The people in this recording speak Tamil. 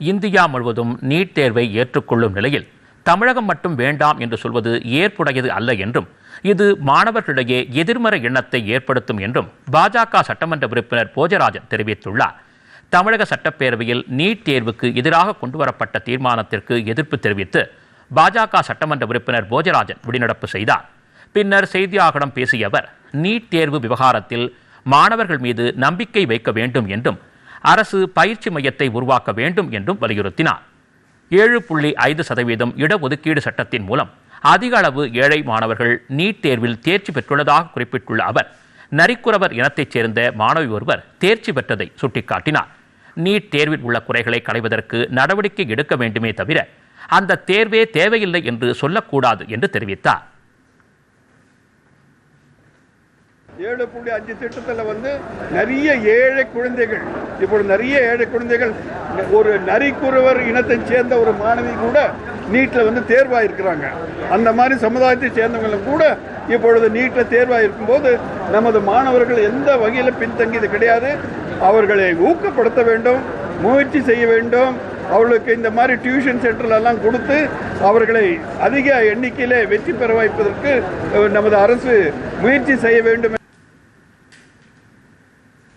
இந்தியா முழுவதும் நீட் தேர்வை ஏற்றுக்கொள்ளும் நிலையில் தமிழகம் மட்டும் வேண்டாம் என்று சொல்வது ஏற்புடையது அல்ல என்றும் இது மாணவர்களிடையே எதிர்மறை எண்ணத்தை ஏற்படுத்தும் என்றும் பாஜக சட்டமன்ற உறுப்பினர் போஜராஜன் தெரிவித்துள்ளார். தமிழக சட்டப்பேரவையில் நீட் தேர்வுக்கு எதிராக கொண்டுவரப்பட்ட தீர்மானத்திற்கு எதிர்ப்பு தெரிவித்து பாஜக சட்டமன்ற உறுப்பினர் போஜராஜன் வெளிநடப்பு செய்தார். பின்னர் செய்தியாளர்களிடம் பேசிய அவர், நீட் தேர்வு விவகாரத்தில் மாணவர்கள் மீது நம்பிக்கை வைக்க வேண்டும் என்றும் அரசு பயிற்சி மையத்தை உருவாக்க வேண்டும் என்றும் வலியுறுத்தினார். 7.5% இடஒதுக்கீடு சட்டத்தின் மூலம் அதிக அளவு ஏழை மாணவர்கள் நீட் தேர்வில் தேர்ச்சி பெற்றுள்ளதாக குறிப்பிட்டுள்ள அவர், நரிக்குறவர் இனத்தைச் சேர்ந்த மாணவி ஒருவர் தேர்ச்சி பெற்றதை சுட்டிக்காட்டினார். நீட் தேர்வில் உள்ள குறைகளை களைவதற்கு நடவடிக்கை எடுக்க வேண்டுமே தவிர அந்த தேர்வே தேவையில்லை என்று சொல்லக்கூடாது என்று தெரிவித்தார். 7.5 திட்டத்தில் நிறைய ஏழை குழந்தைகள், இப்பொழுது நிறைய ஏழை குழந்தைகள், ஒரு நரிக்குறவர் இனத்தை சேர்ந்த ஒரு மாணவி கூட நீட்டில் தேர்வாயிருக்கிறாங்க. அந்த மாதிரி சமுதாயத்தை சேர்ந்தவங்களும் கூட இப்பொழுது நீட்டில் தேர்வாயிருக்கும் போது நமது மாணவர்கள் எந்த வகையில் பின்தங்கியது கிடையாது. அவர்களை ஊக்கப்படுத்த வேண்டும், முயற்சி செய்ய வேண்டும். அவர்களுக்கு இந்த மாதிரி டியூஷன் சென்டர்லாம் கொடுத்து அவர்களை அதிக எண்ணிக்கையிலே வெற்றி பெற வைப்பதற்கு நமது அரசு முயற்சி செய்ய வேண்டும்.